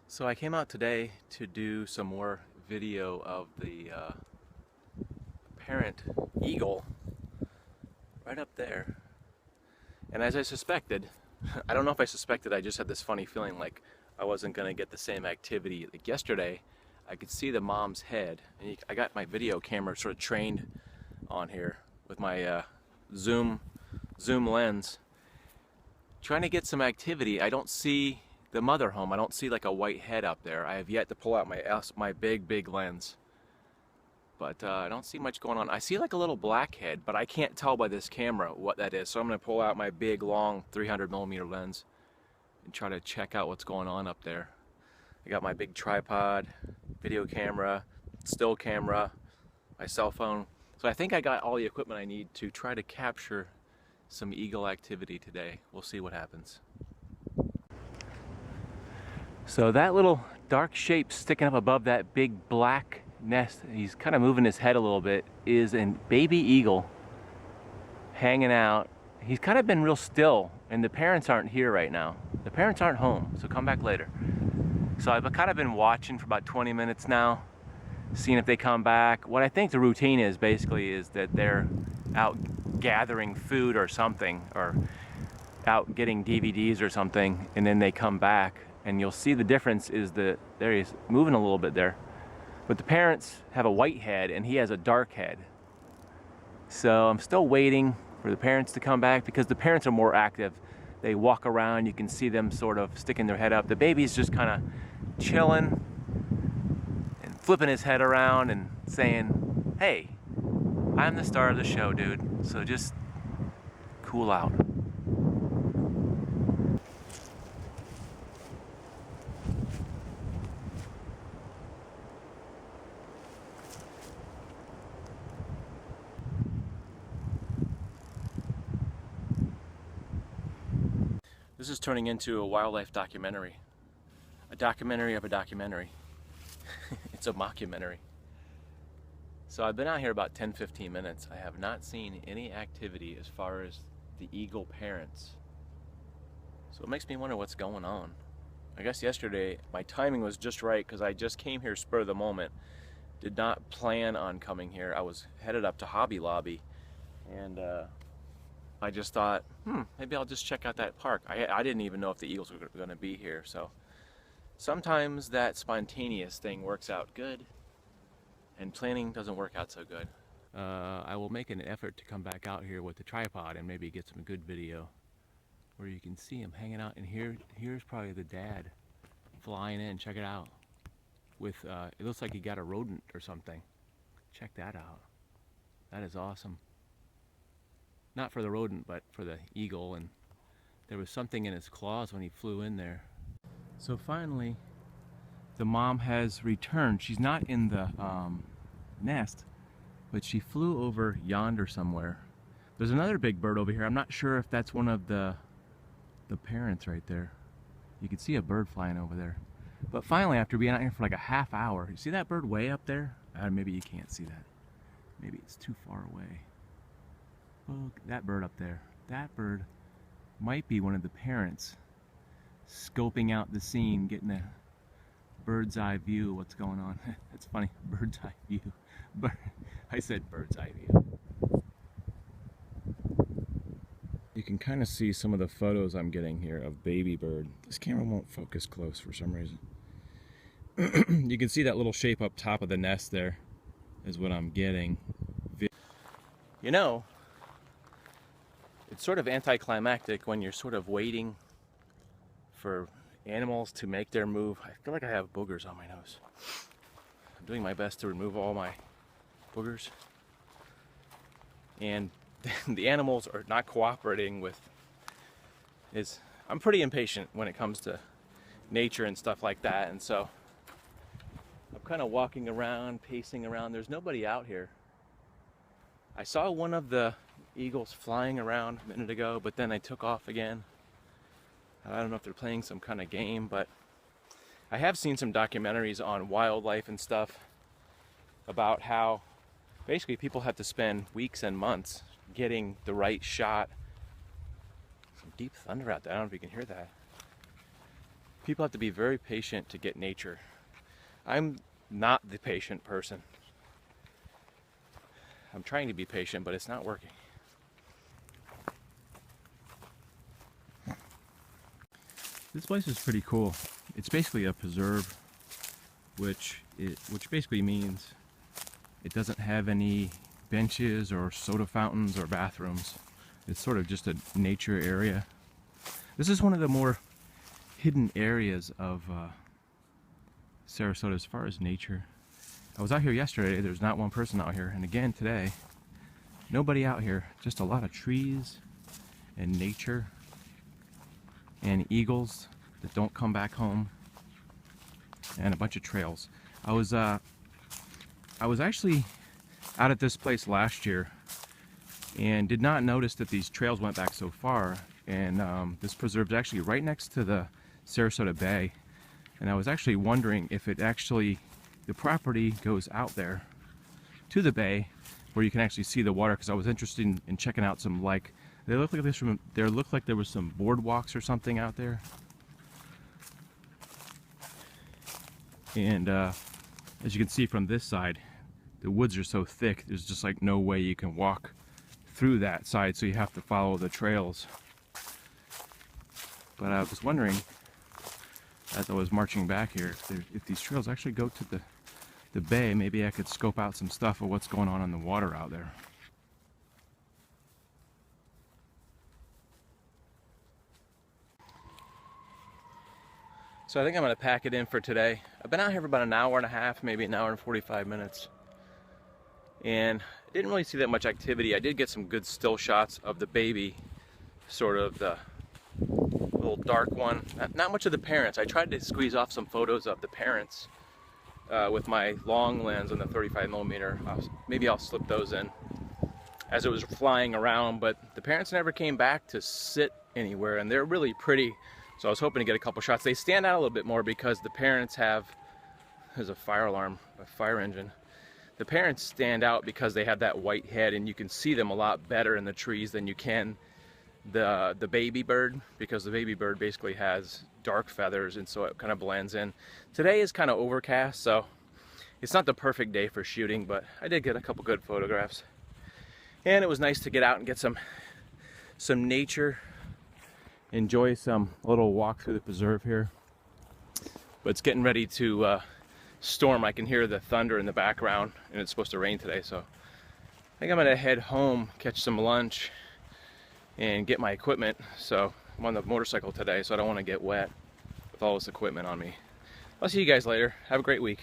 So I came out today to do some more video of the parent eagle right up there. And as I suspected, I don't know if I suspected, I just had this funny feeling like I wasn't going to get the same activity. Like yesterday, I could see the mom's head. And I got my video camera sort of trained on here with my zoom lens. Trying to get some activity. I don't see the mother home. I don't see like a white head up there. I have yet to pull out my big lens, but I don't see much going on. I see like a little black head, but I can't tell by this camera what that is. So I'm going to pull out my big long 300mm lens and try to check out what's going on up there. I got my big tripod, video camera, still camera, my cell phone. So I think I got all the equipment I need to try to capture some eagle activity today. We'll see what happens. So that little dark shape sticking up above that big black nest, he's kind of moving his head a little bit, is a baby eagle hanging out. He's kind of been real still, and the parents aren't here right now. The parents aren't home, so come back later. So I've kind of been watching for about 20 minutes now, seeing if they come back. What I think the routine is basically is that they're out gathering food or something, or out getting DVDs or something, and then they come back. And you'll see the difference is that there he's moving a little bit there. But the parents have a white head and he has a dark head. So I'm still waiting for the parents to come back because the parents are more active. They walk around, you can see them sort of sticking their head up. The baby's just kind of chilling and flipping his head around and saying, "Hey, I'm the star of the show, dude. So just cool out." This is turning into a wildlife documentary. A documentary of a documentary. It's a mockumentary. So I've been out here about 10-15 minutes. I have not seen any activity as far as the eagle parents. So it makes me wonder what's going on. I guess yesterday my timing was just right because I just came here spur of the moment. Did not plan on coming here. I was headed up to Hobby Lobby, and I just thought, maybe I'll just check out that park. I didn't even know if the eagles were going to be here. So sometimes that spontaneous thing works out good, and planning doesn't work out so good. I will make an effort to come back out here with the tripod and maybe get some good video where you can see him hanging out. And here's probably the dad flying in. Check it out. With it looks like he got a rodent or something. Check that out. That is awesome. Not for the rodent, but for the eagle, and there was something in his claws when he flew in there. So finally, the mom has returned. She's not in the nest, but she flew over yonder somewhere. There's another big bird over here. I'm not sure if that's one of the parents right there. You can see a bird flying over there. But finally, after being out here for like a half hour, you see that bird way up there? Maybe you can't see that. Maybe it's too far away. Oh, that bird up there. That bird might be one of the parents scoping out the scene, getting a bird's eye view of what's going on. That's funny, bird's eye view. I said bird's eye view. You can kind of see some of the photos I'm getting here of baby bird. This camera won't focus close for some reason. You can see that little shape up top of the nest there is what I'm getting. You know, it's sort of anticlimactic when you're sort of waiting for animals to make their move. I feel like I have boogers on my nose. I'm doing my best to remove all my boogers. And the animals are not cooperating with I'm pretty impatient when it comes to nature and stuff like that, and so I'm kind of walking around, pacing around. There's nobody out here. I saw one of the eagles flying around a minute ago, but then they took off again. I don't know if they're playing some kind of game, but I have seen some documentaries on wildlife and stuff about how basically people have to spend weeks and months getting the right shot. Some deep thunder out there. I don't know if you can hear that. People have to be very patient to get nature. I'm not the patient person. I'm trying to be patient, but it's not working. This place is pretty cool. It's basically a preserve, which basically means it doesn't have any benches or soda fountains or bathrooms. It's sort of just a nature area. This is one of the more hidden areas of Sarasota as far as nature. I was out here yesterday, there's not one person out here, and again today, nobody out here, just a lot of trees and nature and eagles that don't come back home and a bunch of trails. I was actually out at this place last year and did not notice that these trails went back so far, and this preserve is actually right next to the Sarasota Bay, and I was actually wondering if it actually, the property goes out there to the bay where you can actually see the water, because I was interested in checking out some, like, they look like this from, there looked like there was some boardwalks or something out there. And as you can see from this side, the woods are so thick, there's just like no way you can walk through that side, so you have to follow the trails. But I was wondering, as I was marching back here, if these trails actually go to the bay, maybe I could scope out some stuff of what's going on in the water out there. So I think I'm going to pack it in for today. I've been out here for about an hour and a half, maybe an hour and 45 minutes. And I didn't really see that much activity. I did get some good still shots of the baby, sort of the little dark one. Not much of the parents. I tried to squeeze off some photos of the parents with my long lens on the 35mm. Maybe I'll slip those in as it was flying around, but the parents never came back to sit anywhere, and they're really pretty. So I was hoping to get a couple shots. They stand out a little bit more because the parents have, there's a fire alarm, a fire engine. The parents stand out because they have that white head, and you can see them a lot better in the trees than you can the baby bird, because the baby bird basically has dark feathers, and so it kind of blends in. Today is kind of overcast, so it's not the perfect day for shooting, but I did get a couple good photographs. And it was nice to get out and get some nature, enjoy some little walk through the preserve here. But it's getting ready to storm. I can hear the thunder in the background, and it's supposed to rain today, so I think I'm gonna head home, catch some lunch, and get my equipment. So I'm on the motorcycle today, so I don't want to get wet with all this equipment on me. I'll see you guys later. Have a great week.